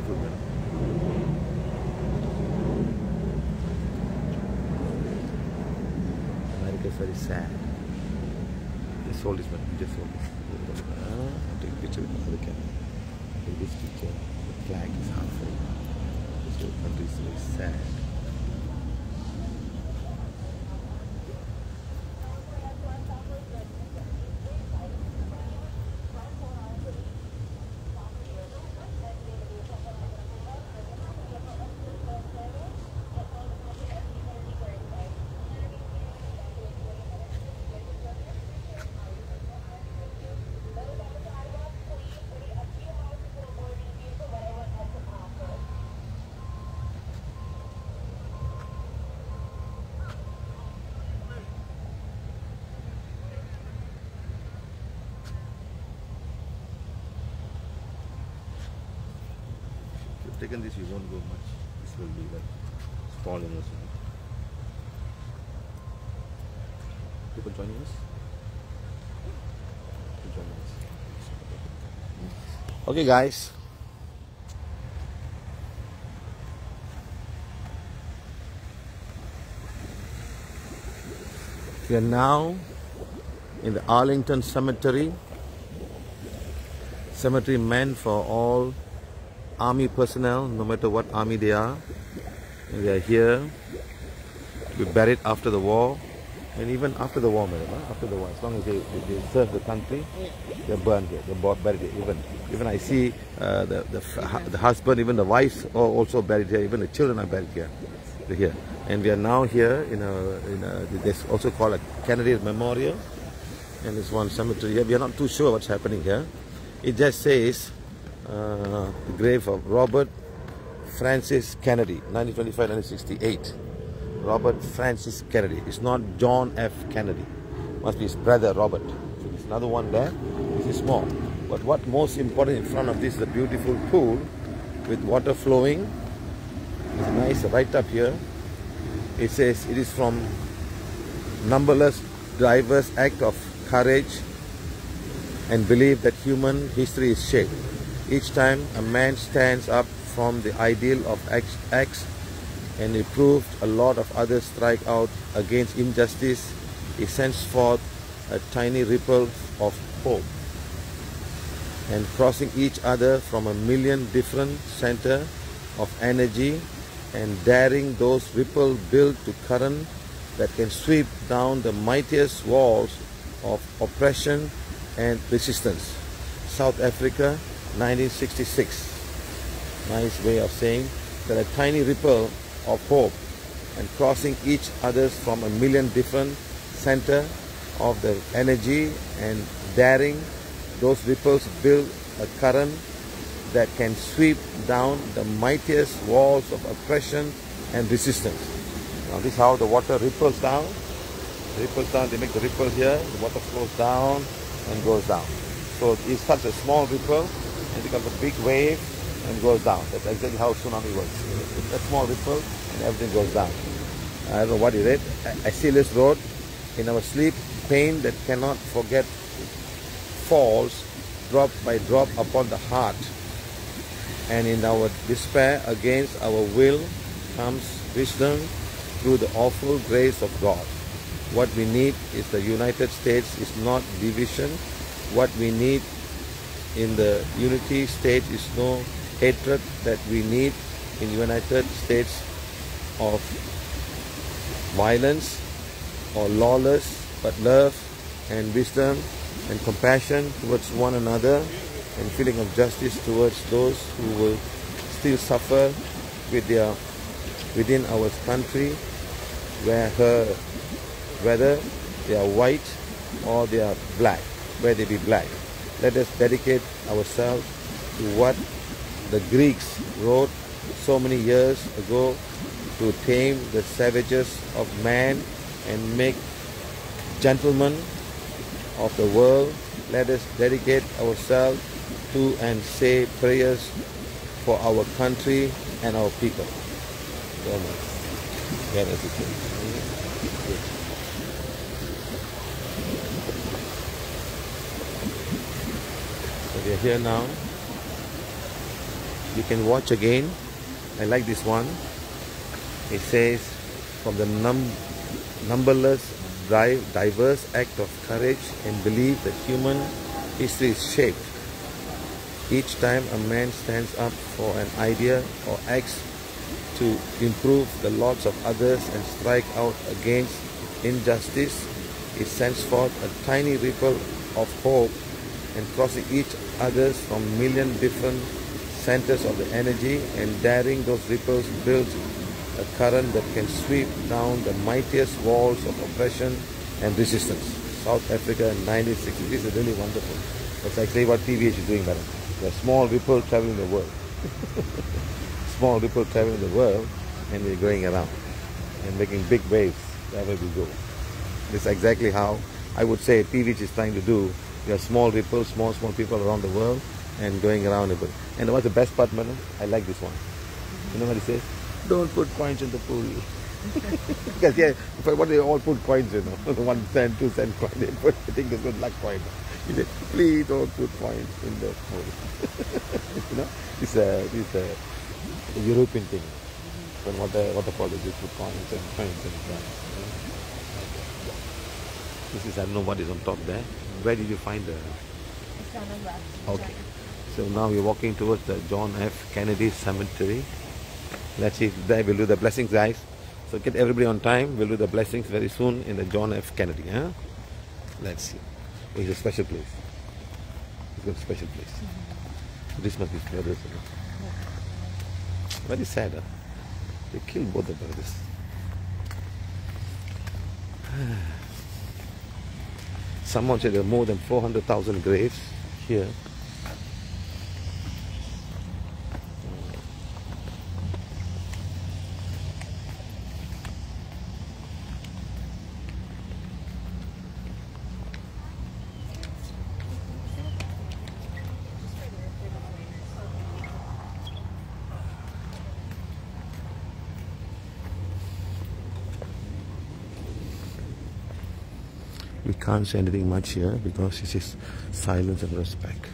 beautiful, man. America is very sad. They sold this, man. We just sold this. I'll take a picture with my other camera. In this picture, the flag is half full. This whole country is very sad. Taken this, you won't go much. This will be like falling or something. People joining us? People joining us. Okay, guys. We are now in the Arlington Cemetery. Cemetery meant for all army personnel, no matter what army they are. And they are here to be buried after the war, and even after the war, madam, after the war, as long as they serve the country, they're burned here, they're buried here. Even I see the husband, even the wives are also buried here, even the children are buried here. They're here. And we are now here in a there's also called a Kennedy Memorial, and there's one cemetery here. We are not too sure what's happening here. It just says the grave of Robert Francis Kennedy, 1925-1968. Robert Francis Kennedy. It's not John F. Kennedy. Must be his brother Robert. So there's another one there. This is small. But what most important in front of this is a beautiful pool with water flowing. It's nice right up here. It says it is from numberless diverse act of courage and belief that human history is shaped. Each time a man stands up from the ideal of acts and he proved a lot of others strike out against injustice, he sends forth a tiny ripple of hope. And crossing each other from a million different centers of energy and daring those ripples build to current that can sweep down the mightiest walls of oppression and resistance. South Africa, 1966. Nice way of saying that a tiny ripple of hope and crossing each other from a million different center of the energy and daring those ripples build a current that can sweep down the mightiest walls of oppression and resistance. Now this is how the water ripples down. Ripples down, they make the ripple here, the water flows down and goes down. So it's such a small ripple and becomes a big wave and goes down. That's exactly how tsunami works. It's a small ripple and everything goes down. I don't know what you read. I see this road. In our sleep, pain that cannot forget falls drop by drop upon the heart. And in our despair against our will comes wisdom through the awful grace of God. What we need is the United States is not division. What we need in the unity state is no hatred that we need in the United States of violence or lawless, but love and wisdom and compassion towards one another and feeling of justice towards those who will still suffer within our country, whether they are white or they are black, where they be black. Let us dedicate ourselves to what the Greeks wrote so many years ago to tame the savages of man and make gentlemen of the world. Let us dedicate ourselves to and say prayers for our country and our people. So we are here now. You can watch again. I like this one. It says, from the numberless, diverse act of courage and belief that human history is shaped. Each time a man stands up for an idea or acts to improve the lots of others and strike out against injustice, it sends forth a tiny ripple of hope, and crossing each other's from million different centers of the energy, and daring those ripples builds a current that can sweep down the mightiest walls of oppression and resistance. South Africa in 1960. This is really wonderful. That's actually what PVH is doing, madam. A small ripple traveling the world. Small ripple traveling the world, and we're going around and making big waves wherever we go. This is exactly how I would say PVH is trying to do. We are small ripples, small people around the world, and going around it. And what's the best part, madam? I like this one. You know what it says? Don't put coins in the pool. Because yeah, what they all put coins, you know, 1 cent, 2 cent coin. They put, I think, the good luck coin. He said, please don't put coins in the pool. You know, it's a European thing. When waterfall, they put coins and coins and coins. This is, I don't know what is on top there. Where did you find the... It's on the left. Okay. So now we're walking towards the John F. Kennedy Cemetery. Let's see, there we'll do the blessings, guys. So get everybody on time. We'll do the blessings very soon in the John F. Kennedy. Huh? Let's see. Oh, it's a special place. It's got a special place. So this must be brothers. You know? Very sad. Huh? They killed both the brothers. Someone said there are more than 400,000 graves here. We can't say anything much here because this is silence and respect.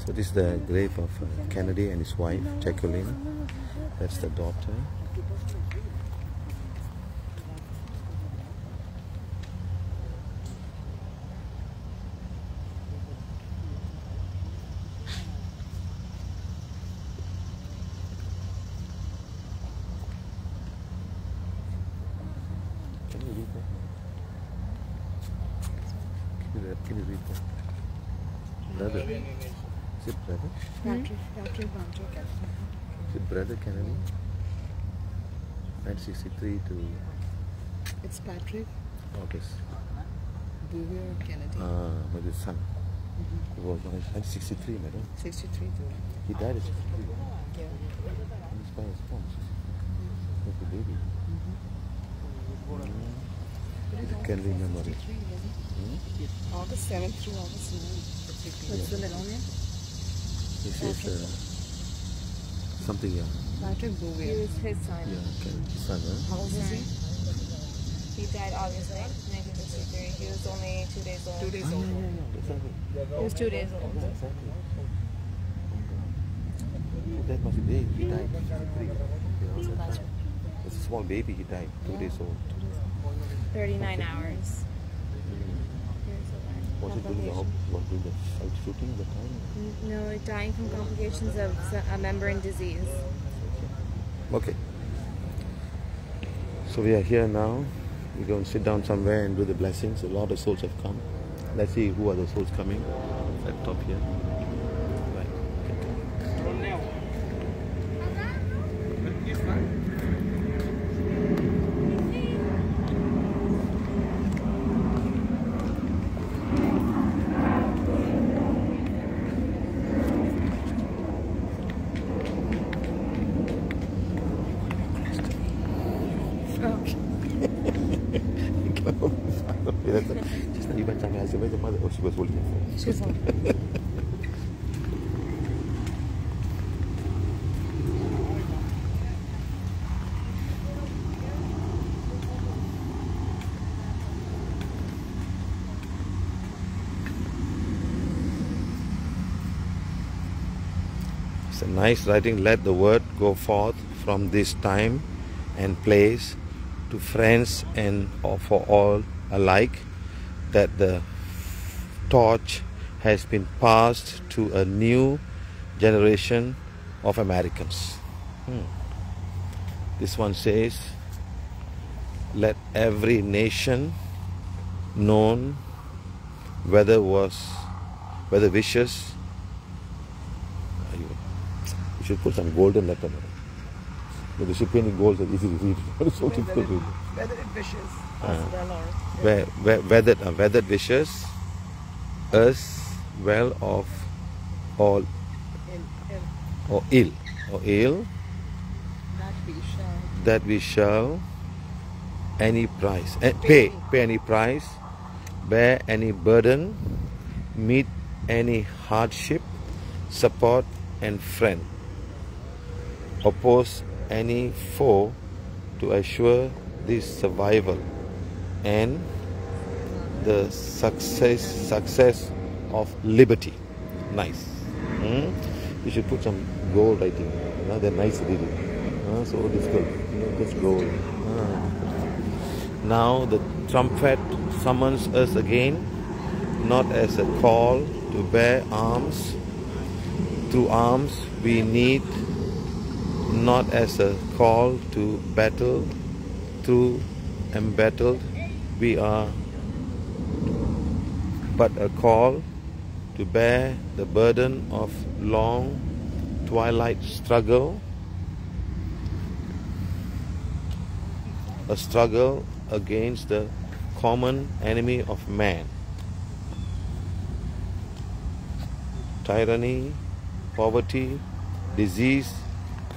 So this is the grave of Kennedy and his wife, Jacqueline. That's the daughter. Can you read that? Can you read that? Brother. Is it brother? Is it brother Kennedy? 1963 to... It's Patrick August. Bouvier Kennedy. But his son. He was 1963, madam. 63 too. He died at 63. Yeah. And his parents born 63. Like a baby. Kennedy memory. August 7th through August 9th. What's the middle name? This is something, yeah. Patrick Bouvier. He was his son. Yeah, Kennedy's son, huh? How old is he? He died August 9th, 1963. He was only 2 days old. 2 days old. Yeah, exactly. He was 2 days old. Exactly. That must be big. He died at 63. It's a small baby, he died, 2 days old. 39 hours. Mm. Here's the Was it during the fight shooting at the time? No, dying from complications of a membrane disease. Okay. So we are here now. We go and sit down somewhere and do the blessings. A lot of souls have come. Let's see who are the souls coming at top here. Right. Just now you went somewhere. I said, where's the mother? Oh, she was holding her phone. She's on. It's a nice writing. Let the word go forth from this time and place to friends and for all alike, that the torch has been passed to a new generation of Americans. This one says, let every nation known, whether vicious. You should put some golden letter. But the shipping in gold is easy to read. It's so difficult to read. Weathered vicious as well, or Weathered vicious, as well of all ill, that we shall any price pay any price, bear any burden, meet any hardship, support and friend, oppose any foe to assure this survival and the success of liberty. Nice. You should put some gold writing. They're nice reading. So difficult. Just gold. Now the trumpet summons us again, not as a call to bear arms. Through arms we need, not as a call to battle. Through embattled we are, but a call to bear the burden of long twilight struggle, a struggle against the common enemy of man, tyranny, poverty, disease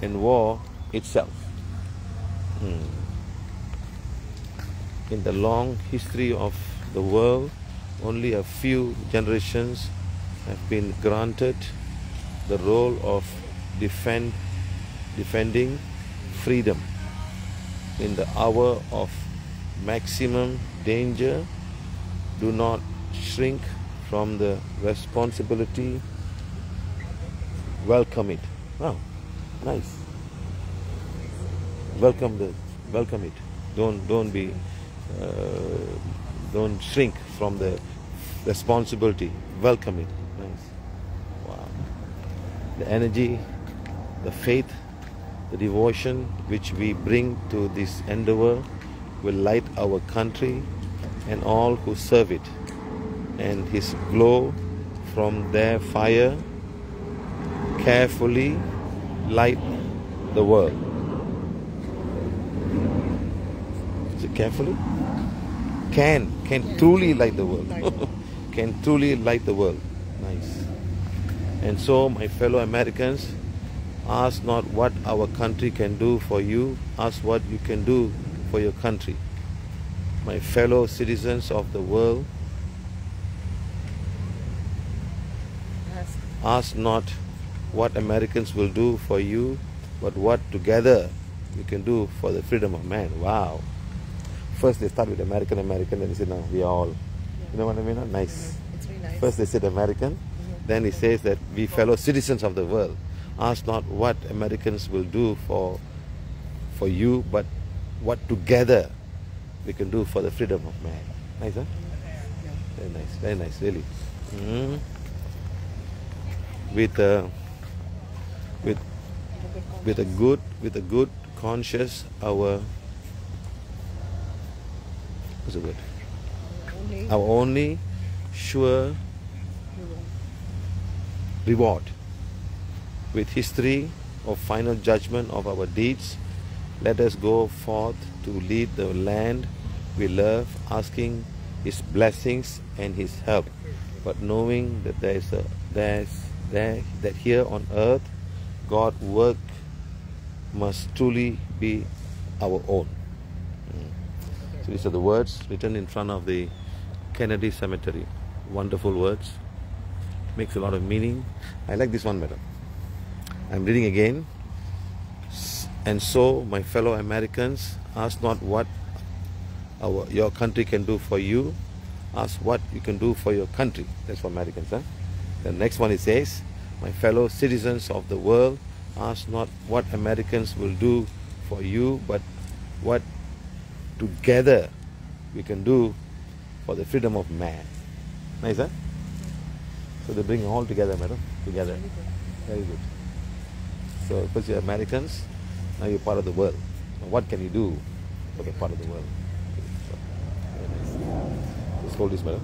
and war itself. In the long history of the world, only a few generations have been granted the role of defending freedom. In the hour of maximum danger, do not shrink from the responsibility. Welcome it. Wow, nice. Welcome it. Don't shrink from the responsibility. Welcome it. Nice. Wow. The energy, the faith, the devotion which we bring to this endeavor will light our country and all who serve it, and His glow from their fire carefully light the world. Is it carefully? Can truly light the world. Can truly light the world. Nice. And so, my fellow Americans, ask not what our country can do for you, ask what you can do for your country. My fellow citizens of the world, ask not what Americans will do for you, but what together we can do for the freedom of man. Wow. First they start with American, then they say, no, we are all. You know what I mean? Nice. it's really nice. First they said American, then he says that we fellow citizens of the world, ask not what Americans will do for you, but what together we can do for the freedom of man. Nice, huh? Yeah. very nice, really. Mm. With a good conscious our what's the word? Our only sure reward. With history of final judgment of our deeds, let us go forth to lead the land we love, asking His blessings and His help, but knowing that that here on earth, God's work must truly be our own. So these are the words written in front of the Kennedy Cemetery. Wonderful words. Makes a lot of meaning. I like this one, madam. I'm reading again. And so, my fellow Americans, ask not what your country can do for you. Ask what you can do for your country. That's for Americans. Huh? The next one it says, my fellow citizens of the world, ask not what Americans will do for you, but what together we can do for the freedom of man. Nice, huh? So they bring all together, madam. Together. Very good. So because you're Americans, now you're part of the world. Now what can you do for the part of the world? So, very nice. Just hold this, madam.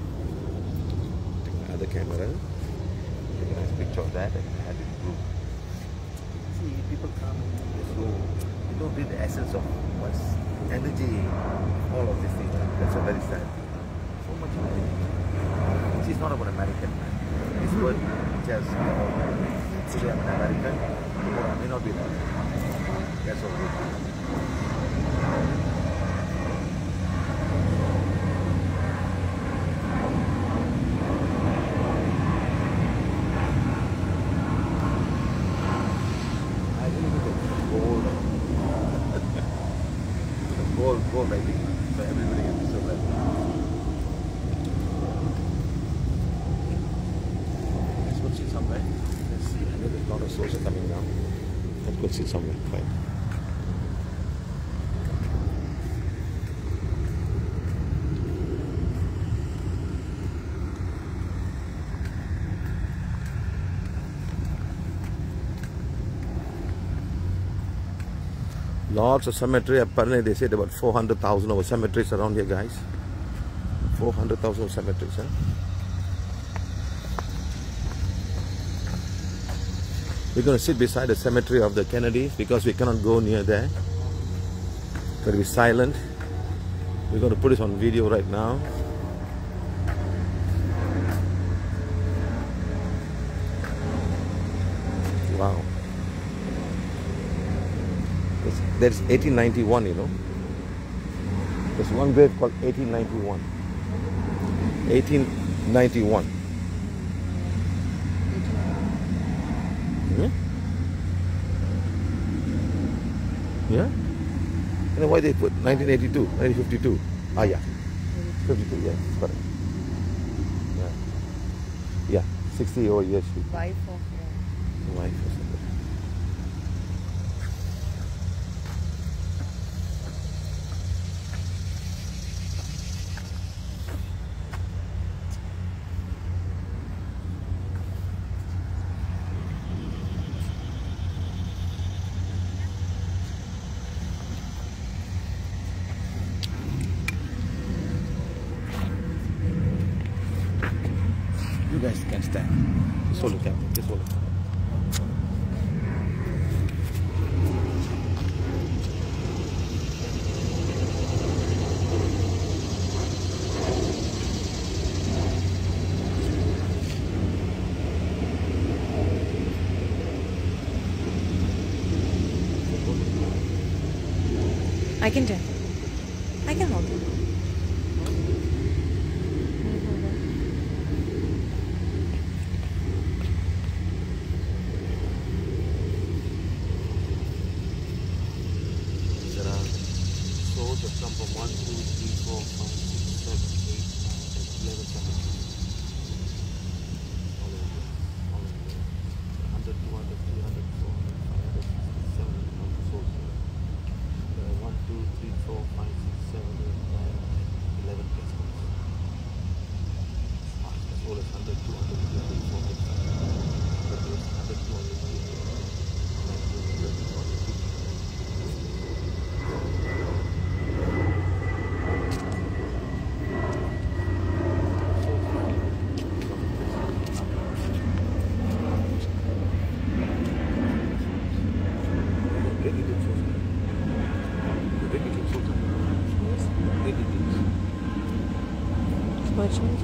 Take my other camera. Take a nice picture of that and add it in the room. See, people come in this room, they don't read the essence of what's energy, all of these things. That's a very sad thing. So much energy. See, it's not about American, man. This word just, today I'm an American, tomorrow I may not be that. That's all it is. I really look at gold. gold, I think. So everybody can be so well. Let's go see somewhere. Let's see. I know there's a lot of souls are coming now. Let's go see somewhere. Fine. Lots of cemetery. Apparently they said about 400,000 of cemeteries around here, guys. 400,000 cemeteries, huh? We're going to sit beside the cemetery of the Kennedys because we cannot go near there. Got to be silent. We're going to put this on video right now. Wow. That's 1891, you know. There's one grave called 1891. 1891. Yeah? And then why they put 1982, 1952? Ah, yeah. 52, yes, correct. Yeah. Yeah, 60 over years. Wife of Wife or something. You guys can stand. Just hold the camera. Just hold it. I can do it. I can hold it. There are souls that come from 1, 2, 3, 4, 5, 6, 7, 8, 9, 10, 11 cemeteries. All over here. All over here. 100, 200, 300, 400, 500, 700 souls here. 1, 2, 3, 4, 5, 6, 7, 8, 9, 11 places. soul is 100, 200, 300, 400, 500, 100, 200, Which one?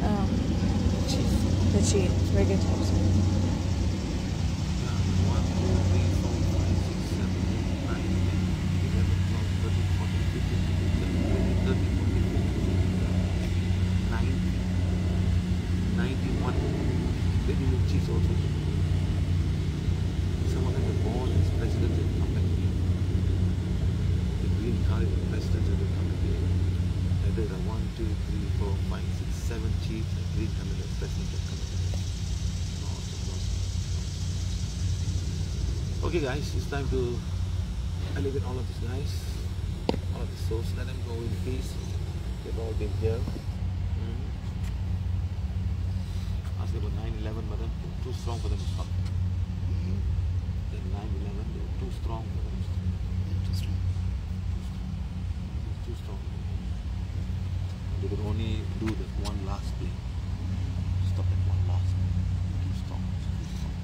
Oh. The cheese. Regular types. 1, 2, 3, 4, 5, 6, 7, 8, 9, 10, 11, 12, 13, 14, 15, 16, 17, 18, 19, 91. Very little cheese also. Someone like the board is president of the company. The green card is the president of the company. And there are 1, 2, 3, 4, 5, 6, 7 chiefs and green card is president of the company. Okay guys, it's time to elevate all of these guys, all of the souls, let them go in peace. They've all been here. Ask about 9/11, but too strong for them to stop. Then 9/11, they were too strong for them to stop. Too strong. Too strong. They could only do that one last thing. Stop at one last thing. Too strong. Too strong.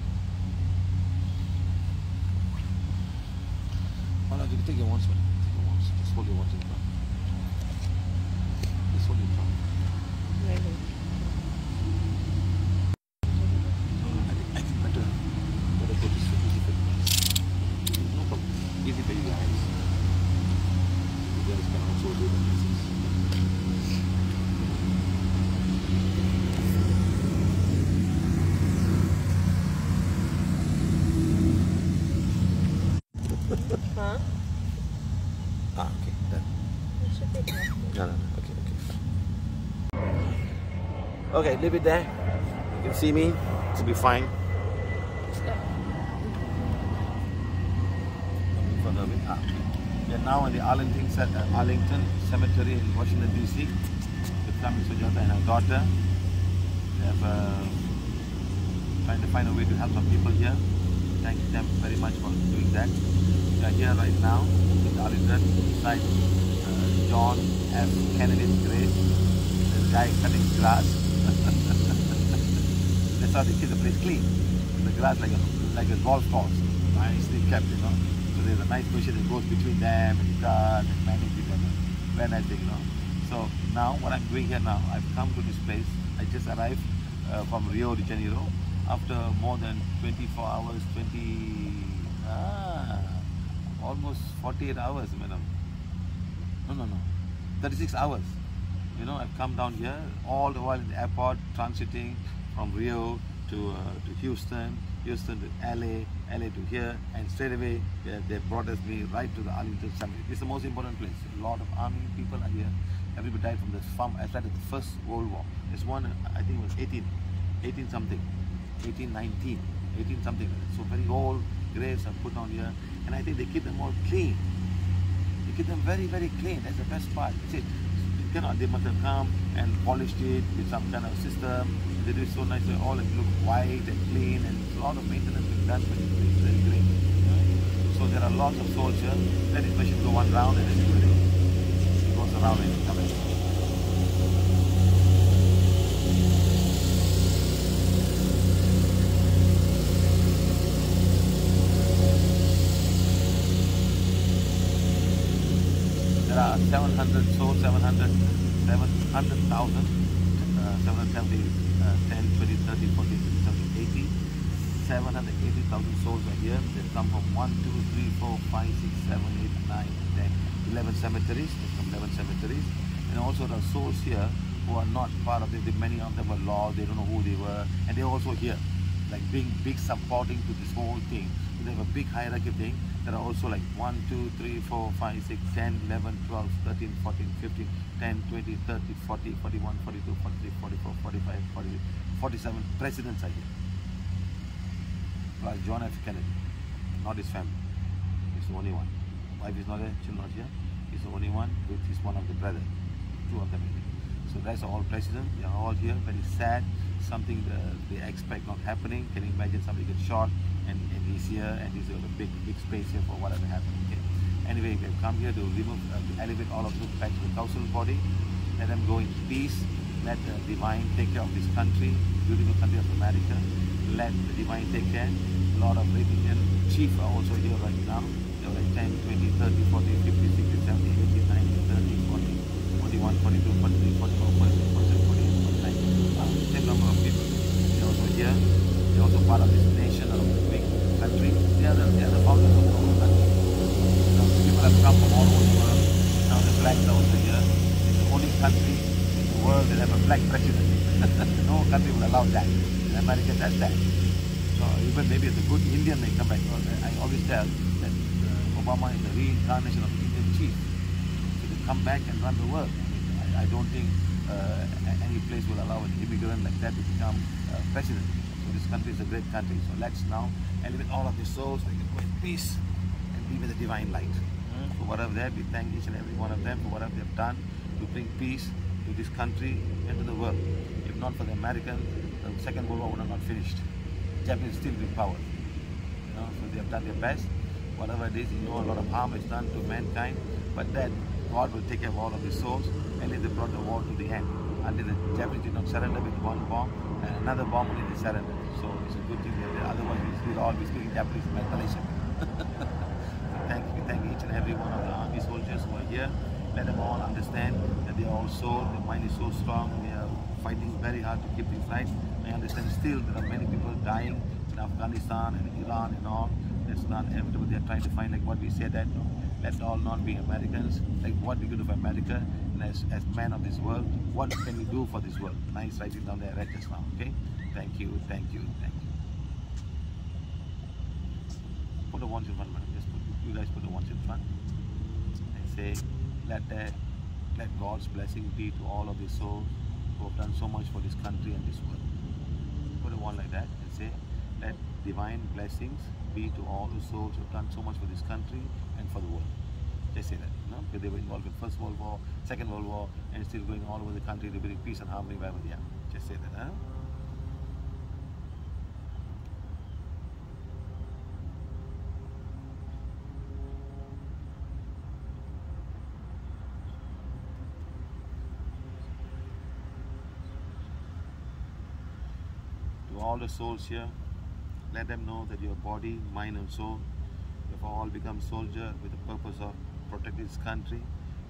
Alright, you can take your wands, man. Take your wands. Just hold your wands in front. Just hold your tongue. Really? I think better go to easy for you guys. No problem. Easy for you guys. You guys can also do the pieces. Huh? Okay, done. It should be enough. No. Okay, fine. Okay, leave it there. You can see me. It'll be fine. We are now in the Arlington Cementary in Washington DC with family Sujata and her daughter. They have trying to find a way to help some people here. Thank them very much for doing that. We are here right now in Arlington beside John F. Kennedy's grave. There's a guy cutting grass. That's how they keep the place clean. The grass like a golf course, nicely kept, you know. So there's a nice bushes that goes between them and cut and manage it. Very nice thing, you know. So now what I'm doing here now, I've come to this place. I just arrived from Rio de Janeiro after more than 24 hours, almost 48 hours, madam. No, 36 hours. You know, I've come down here all the while in the airport, transiting from Rio to Houston, Houston to LA to here, and straight away they brought us me right to the Arlington Cemetery. This is the most important place. A lot of army people are here. Everybody died from the farm. I started the First World War. This one, I think it was 18 something, 1819, 18 something. So very old graves are put on here, and I think they keep them all clean. They keep them very, very clean. That's the best part. That's it. You cannot. They must have come and polished it with some kind of system. They do it so nice. They all look white and clean, and a lot of maintenance being done. But it's very great. So there are lots of souls here. Let this machine go one round, and then it goes around and comes back. There are 700 souls, 700,000, 770, 10, 20, 30, 40, 50, 70, 80. 780,000 souls are here. They come from 1, 2, 3, 4, 5, 6, 7, 8, 9, 10, 11 cemeteries. They come 11 cemeteries. And also there are souls here who are not part of it. Many of them are lost. They don't know who they were. And they're also here, like being big supporting to this whole thing. So they have a big hierarchy thing. There are also like 1, 2, 3, 4, 5, 6, 10, 11, 12, 13, 14, 15, 10, 20, 30, 40, 41, 42, 43, 44, 45, 46, 47 presidents are here. Plus John F. Kennedy, not his family. He's the only one. Wife is not there, children not here. He's the only one with his one of the brothers. Two of them are here. So So that's all presidents. They are all here. Very sad. Something they expect not happening. Can you imagine somebody gets shot and he's here and he's got a big space here for whatever happened. Okay. Anyway, they've come here to remove, to elevate all of them back to the council body. Let them go in peace. Let the divine take care of this country, beautiful country of America. Let the divine take care. A lot of Indian chiefs are also here right now. There were like 10, 20, 30, 40, 50, 60, 70, 80, 90, 30, 40, 41, 42, 43, 44, 46, 47, 48, 49. Same number of people. They're also here. They're also part of this nation, of this big country. They are the founders of the whole country. People have come from all over the world. Now the blacks are also here. It's the only country in the world that have a black president. No country will allow that. America does that. So even maybe as a good Indian may come back. I always tell that Obama is the reincarnation of the Indian chief. So to come back and run the world. I don't think any place will allow an immigrant like that to become president. So this country is a great country. So let's now elevate all of the souls. They can go in peace and be with the divine light. For whatever they have, we thank each and every one of them for whatever they have done to bring peace to this country and to the world. If not for the Americans, the Second World War would have not finished. Japanese still be power. So they have done their best. Whatever it is, a lot of harm is done to mankind, but then God will take care of all of the souls, and they brought the war to the end. Until the Japanese did not surrender with one bomb, and another bomb only they surrendered. So it's a good thing that otherwise we'll all be speaking Japanese in Malaysia. We thank each and every one of the army soldiers who are here. Let them all understand that they are all soul, their mind is so strong, they are fighting very hard to keep things right. I understand still there are many people dying in Afghanistan and Iran and all. That's not inevitable. They are trying to find, like what we said, that let's all not be Americans, like what we could do for America, and as men of this world, what can we do for this world? Nice writing down there right just now, okay? Thank you, thank you, thank you. Put the ones in front, madam. Just you guys put the ones in front. And say, let God's blessing be to all of the souls who have done so much for this country and this world. Put a one like that and say, let divine blessings be to all the souls who have done so much for this country and for the world. Just say that, because they were involved in First World War, Second World War, and still going all over the country to bring peace and harmony wherever they are. Just say that, huh? All the souls here, let them know that your body, mind and soul have all become soldiers with the purpose of protecting this country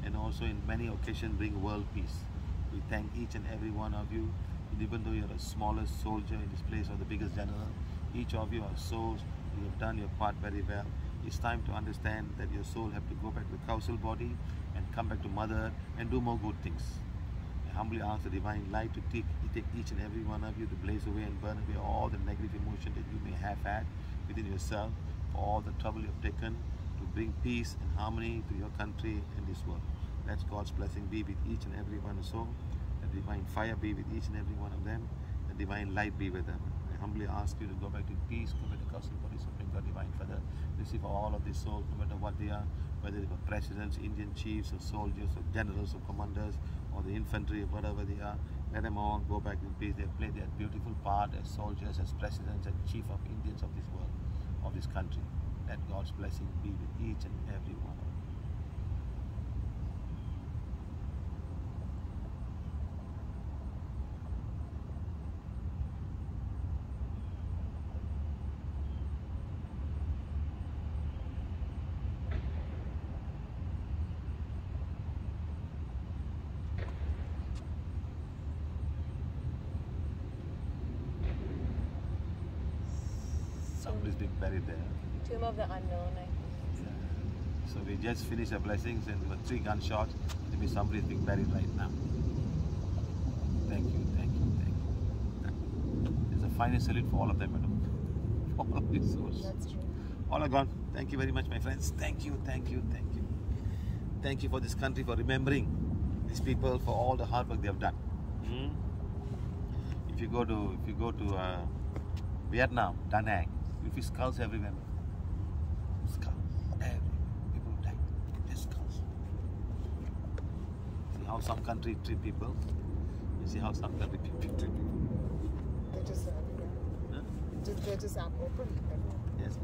and also in many occasions bring world peace. We thank each and every one of you, even though you're the smallest soldier in this place or the biggest general, each of you are souls, you have done your part very well. It's time to understand that your soul have to go back to the council body and come back to Mother and do more good things. Humbly ask the divine light to take each and every one of you to blaze away and burn away all the negative emotion that you may have had within yourself, for all the trouble you have taken to bring peace and harmony to your country and this world. Let God's blessing be with each and every one soul. The divine fire be with each and every one of them. The divine light be with them. I humbly ask you to go back to peace, go back to council body, Supreme God, Divine Father. Receive all of these souls, no matter what they are, whether they were presidents, Indian chiefs, or soldiers, or generals, or commanders, or the infantry, or whatever they are. Let them all go back in peace. They have played their beautiful part as soldiers, as presidents, and chief of Indians of this world, of this country. Let God's blessing be with each and every one of them. Somebody's being buried there. Tomb of the Unknown, I think. Yeah. So we just finished our blessings and there were 3 gunshots. Maybe somebody's being buried right now. Thank you, thank you, thank you. There's a final salute for all of them, madam. For all of these souls. That's true. All are gone. Thank you very much, my friends. Thank you, thank you, thank you. Thank you for this country, for remembering these people, for all the hard work they have done. If you go to Vietnam, Da Nang, you see skulls everywhere. Skulls everywhere. People died. There's skulls. See how some countries treat people. See how some that repeat. They're just, they're just open. Yes.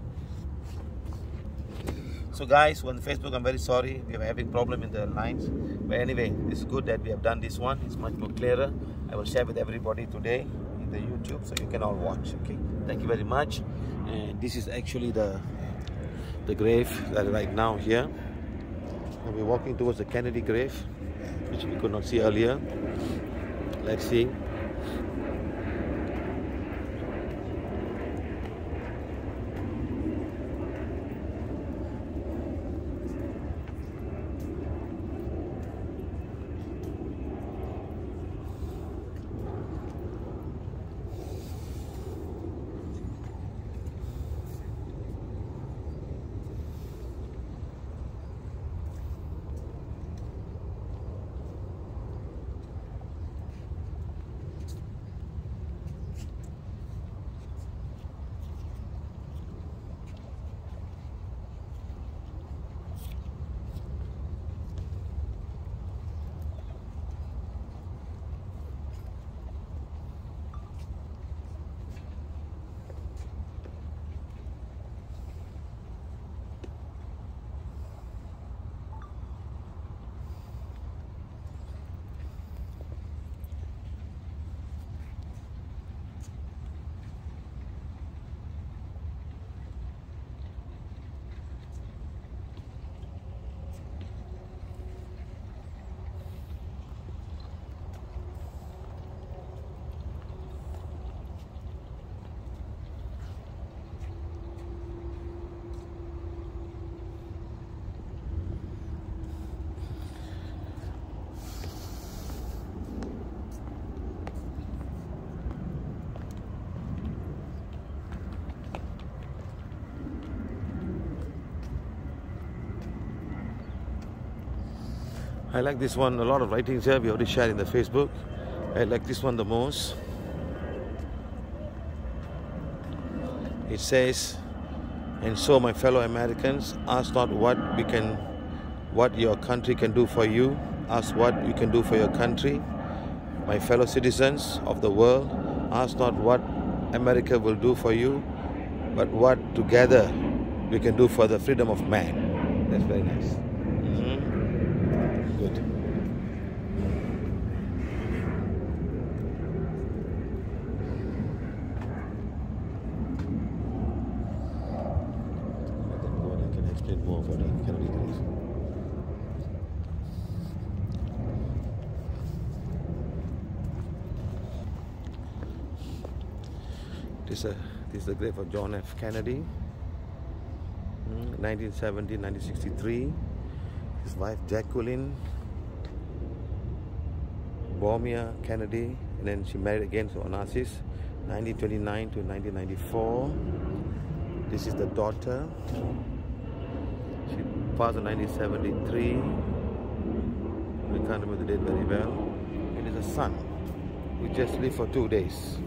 So guys, on Facebook, I'm very sorry. We are having problem in the lines. But anyway, it's good that we have done this one. It's much more clearer. I will share with everybody today in the YouTube so you can all watch. Okay. Thank you very much. And this is actually the grave that right now here. And we're walking towards the Kennedy grave, which we could not see earlier. Let's see. I like this one, a lot of writings here, we already shared in the Facebook. I like this one the most. It says, and so my fellow Americans, ask not what your country can do for you, ask what you can do for your country. My fellow citizens of the world, ask not what America will do for you, but what together we can do for the freedom of man. That's very nice. Good. I can explain more about the Kennedy grave. This is the grave of John F. Kennedy, 1970-1963. His wife Jacqueline Bormia Kennedy, and then she married again to Onassis, 1929 to 1994. This is the daughter. She passed in 1973. I can't remember the date very well. It is a son who just lived for 2 days.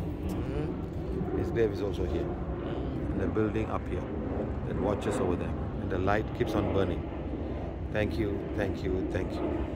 His grave is also here, in the building up here that watches over them, and the light keeps on burning. Thank you, thank you, thank you.